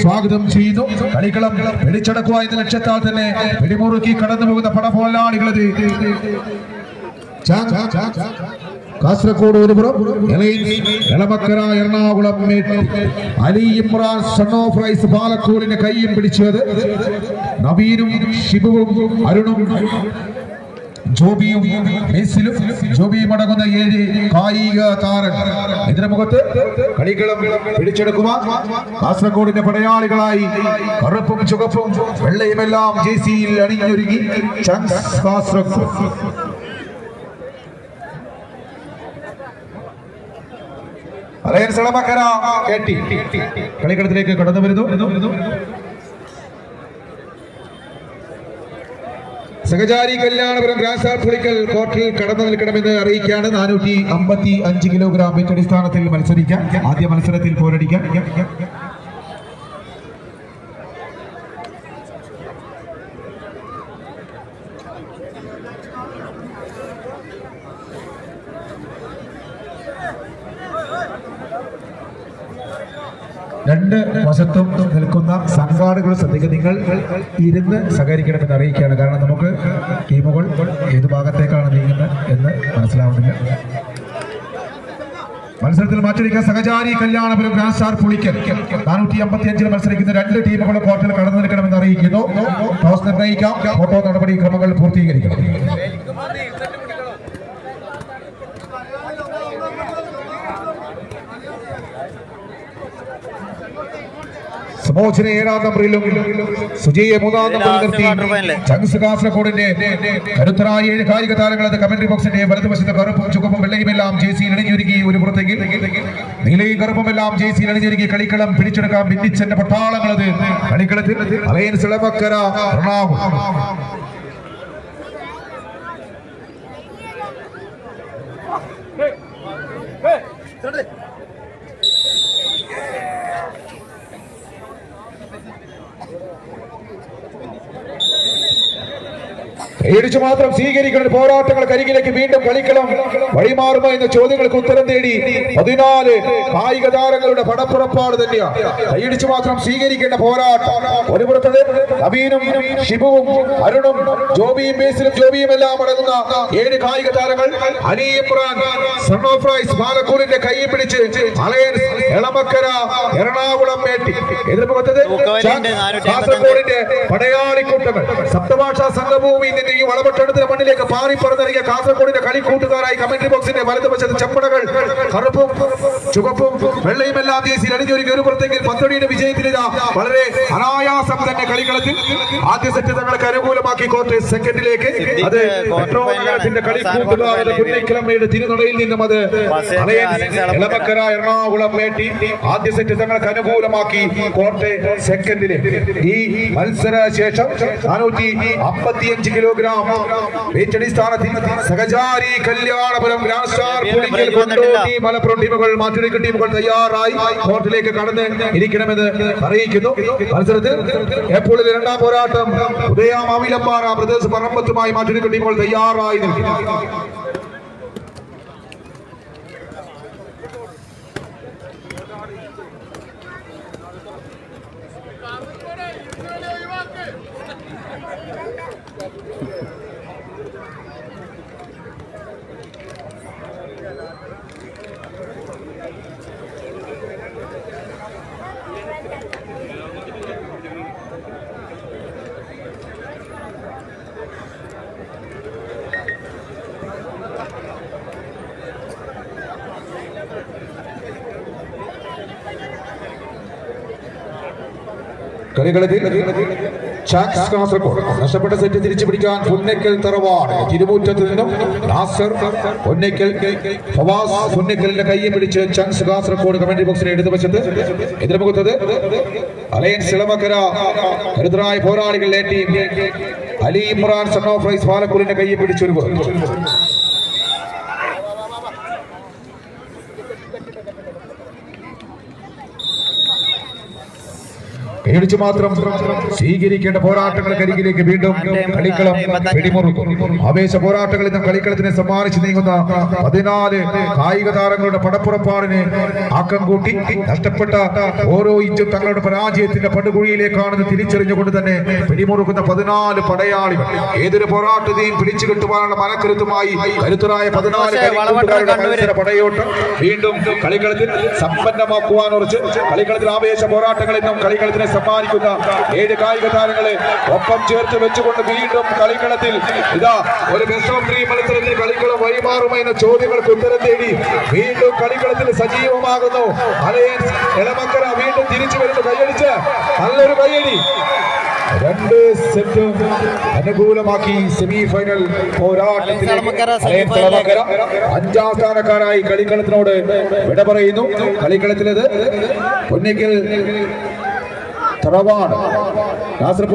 സ്വാഗതം ചെയ്യുന്നു. കളിക്കളം പിടിച്ചടക്കുക എന്ന ലക്ഷ്യത്താൽ തന്നെ പിടിമുറുക്കി കടന്നു പോകുന്ന പടപോലാളികളത് കാസർഗോഡ് ഒരുപുറം എളമക്കര എറണാകുളം അലി ഇമ്രാൻ സൺ ഓഫ് റൈസ് പാലക്കോടിന്റെ കൈയും പിടിച്ചത് നവീനും ഷിബുവും അരുണും ജോബിയും മെസ്സിലും ജോബിയും അടങ്ങുന്ന 7 കായിക താരങ്ങൾ എതിർമുഖത്ത് കളിക്കളം പിടിച്ചെടുക്കുവാൻ കാസർഗോഡിന്റെ പടയാളികളായി കറുപ്പും ചുവപ്പും വെള്ളയുമെല്ലാം ജേഴ്സിയിൽ അണിഞ്ഞൊരുങ്ങി കാസർഗോഡ് അലയൻസ് എളമക്കര കളിക്കളത്തിലേക്ക് കടന്നു വരുന്നു. സഹചാരി കല്യാണപുരം ഗ്രാസാർ പുളിക്കൽ കോർട്ടിൽ കടന്നു നിൽക്കണമെന്ന് അറിയിക്കുകയാണ്. 455 കിലോഗ്രാം വെയിറ്റ് അടിസ്ഥാനത്തിൽ മത്സരിക്കാൻ ആദ്യ മത്സരത്തിൽ പോരടിക്കാൻ രണ്ട് വശത്തും നിൽക്കുന്ന സംഘാടകർ ശ്രദ്ധിക്കുക. നിങ്ങൾ ഇരുന്ന് സഹകരിക്കണമെന്ന് അറിയിക്കുകയാണ്. കാരണം നമുക്ക് ടീമുകൾ ഏത് ഭാഗത്തേക്കാണ് നീങ്ങുന്നത് എന്ന് മനസ്സിലാവുന്നില്ല. മത്സരത്തിൽ മാറ്റിവെക്കാൻ സഹചാരി കല്യാണപുരം ഗ്രാൻസ്റ്റാർ പുളിക്കൽ 455 മത്സരിക്കുന്ന 2 ടീമുകൾ കോർട്ടിൽ കടന്നു നിൽക്കണമെന്ന് അറിയിക്കുന്നു. ടോസ് നിർണ്ണയിക്കാം. ഫോട്ടോ നടപടിക്രമങ്ങൾ പൂർത്തീകരിക്കണം. സമോചന 7-ാം നമ്പറിലും സുജയെ 3-ാം നമ്പറിൽ നിർത്തി ചങ്സ് കാസർഗോഡിന്റെ കരുത്തരായ 7 കായിക താരങ്ങൾ അത് കമന്ററി ബോക്സിന്റെ വലതുവശത്ത് കറുപ്പും ചുവപ്പും വെള്ളയുമെല്ലാം ജേഴ്സിയിൽ അണിഞ്ഞൊരുക്കി ഒരു പുറത്തേക്ക് നീലയും കറുപ്പുമെല്ലാം ജേഴ്സിയിൽ അണിഞ്ഞൊരുക്കി കളിക്കളം പിടിച്ചെടുക്കാൻ ഭിന്നിച്ചെന്റെ പട്ടാളങ്ങളത് കളിക്കളത്തിൽ അലയൻസ് എളമക്കര എറണാകുളം പേടിച്ചു മാത്രം സ്വീകരിക്കുന്ന പോരാട്ടങ്ങൾ കരികിലേക്ക് വീണ്ടും കളിക്കളം വഴിമാറുമോ എന്ന ചോദ്യങ്ങൾക്ക് ഉത്തരം തേടി 14 കായിക താരങ്ങളുടെ പടപ്പുറപ്പാട് തന്നെയാണ്. കൈയിടിച്ചു മാത്രം സ്വീകരിക്കേണ്ട പോരാട്ടം. ഒരു പുറത്തത് നവീനും ഷിബുവും അരുണും ജോബിയും ബേസിലും ജോബിയും എല്ലാം അടങ്ങുന്ന 7 കായിക താരങ്ങൾ അലി ഇമ്രാൻ സൺ ഓഫ് റൈസ് പാലക്കൂടിന്റെ കൈ പിടിച്ച് അലയൻസ് എളമക്കര എറണാകുളം എതിർമുഖത്തത് കാസർഗോഡിന്റെ പടയാളിക്കൂട്ടങ്ങൾ സപ്തഭാഷാ സംഘഭൂമി ഈ വളപട്ടണത്തിന്റെ മണ്ണിലേക്ക് പാറിപ്പറന്നിറങ്ങിയ കാസർഗോഡിന്റെ കളിക്കൂട്ടുകാരായി കമന്ററി ബോക്സിന്റെ വലതുവശത്ത് ചെപ്പടകൾ കറുപ്പും ചുവപ്പും വെള്ളയുമെല്ലാം ജേഴ്സിയിൽ അണിഞ്ഞൊരുക്കി ഒരു പുറത്തേക്ക് പന്തടിയുടെ വിജയത്തിലിതാ വളരെ അനായാസം തന്നെ കളിക്കളത്തിൽ ആദ്യ സെറ്റ് തങ്ങൾക്ക് അനുകൂലമാക്കി കോർട്ട് സെക്കൻഡിലേക്ക് അത് പെട്രോളിന്റെ കളിക്കൂട്ടുകാരുടെ പുന്നൈക്കിളമ്മയുടെ തിരുനടയിൽ നിന്നും അത് എളമക്കര എറണാകുളം മേട്ടി ആദ്യ സെറ്റ് തങ്ങൾക്ക് അനുകൂലമാക്കി കോർട്ട് സെക്കൻഡിലേക്ക്. ഈ മത്സര ശേഷം 455 കിലോഗ്രാം വെയിറ്റ് അടിസ്ഥാനത്തിൽ സഹചാരി കല്യാണപുരം ഗ്രാൻസ്റ്റാർ പുളിക്കൽ കൊണ്ടോട്ടി മലപ്പുറം ടീമുകൾ മാറ്റുരയ്ക്ക് ടീമുകൾ തയ്യാറായി കോർട്ടിലേക്ക് കടന്ന് ഇരിക്കണമെന്ന് അറിയിക്കുന്നു. മത്സരത്തിൽ ഏപ്രിലിൽ 2-ാം പോരാട്ടം ഉദയാമാവിലമ്പാറ ബ്രദേഴ്സ് പറമ്പത്തുമായി മാറ്റുരയ്ക്ക് ടീമുകൾ തയ്യാറായി നിൽക്കുന്നു. കളികളത്തിൽ കാസർഗോഡ് നഷ്ടപ്പെട്ട സെറ്റ് തിരിച്ചു പിടിക്കാൻ പുന്നക്കൽ തറവാട് തിരുമുറ്റത്ത് നിന്നും നാസർ പുന്നക്കൽ ഫവാസ് പുന്നക്കലിന്റെ കയ്യെ പിടിച്ച് ചങ്സ് കാസർഗോഡ് കമന്ററി ബോക്സിന്റെ ഇടതുവശത്ത് എതിർമുഖത്തത് അലയൻസ് എളമക്കര കരുതരായ പോരാളികൾ അലി ഇമ്രാൻ സൺ ഓഫ് റൈസ് പാലക്കൂടിന്റെ കയ്യെ പിടിച്ചൊരു കൈയടിച്ചു മാത്രം സ്വീകരിക്കേണ്ട പോരാട്ടങ്ങൾ കരികിലേക്ക് വീണ്ടും കളിക്കളം പിടിമുറുക്കും. ആവേശ പോരാട്ടങ്ങളിൽ നിന്നും കളിക്കളത്തിനെ സമ്മാനിച്ച് നീങ്ങുന്ന 14 കായിക താരങ്ങളുടെ പടപ്പുറപ്പാടിന് ആക്കം കൂട്ടി നഷ്ടപ്പെട്ട ഓരോ ഇഞ്ചും തങ്ങളുടെ പരാജയത്തിന്റെ പടുകുഴിയിലേക്കാണെന്ന് തിരിച്ചറിഞ്ഞുകൊണ്ട് തന്നെ പിടിമുറുക്കുന്ന 14 പടയാളികൾ ഏതൊരു പോരാട്ടത്തെയും പിടിച്ചു കിട്ടുവാനുള്ള മനക്കരുത്തുമായി കരുത്തരായ 14 മത്സര പടയോട്ടം വീണ്ടും കളിക്കളത്തിൽ സമ്പന്നമാക്കുവാൻ ഉറച്ച് കളിക്കളത്തിൽ ആവേശ പോരാട്ടങ്ങളിൽ നിന്നും കളിക്കളത്തിനെ സമ്മാനിക്കുന്ന 7 കായിക താരങ്ങളെ ഒപ്പം ചേർത്ത് വെച്ചുകൊണ്ട് വീണ്ടും കളിക്കളത്തിൽ ഇതാ ഒരു ബെസ്റ്റ് ഓഫ് 3 മത്സരത്തിൽ കളിക്കളം വഴിമാറുമോ എന്ന ചോദ്യങ്ങൾക്ക് ഉത്തരം തേടി വീണ്ടും കളിക്കളത്തിൽ സജീവമാകുന്നു അലയൻസ് എളമക്കര. വീണ്ടും തിരിച്ചു വരുന്നു, കൈയടിച്ച് നല്ലൊരു കൈയടി. 2 സെറ്റും അനുകൂലമാക്കി സെമി ഫൈനൽ പോരാട്ടത്തിൽ 5ാം സ്ഥാനക്കാരായി കളിക്കളത്തിനോട് വിട പറയുന്നു. കളിക്കളത്തിലത് പൊന്നിക്കൽ തറവാട് കാസർഗോഡ്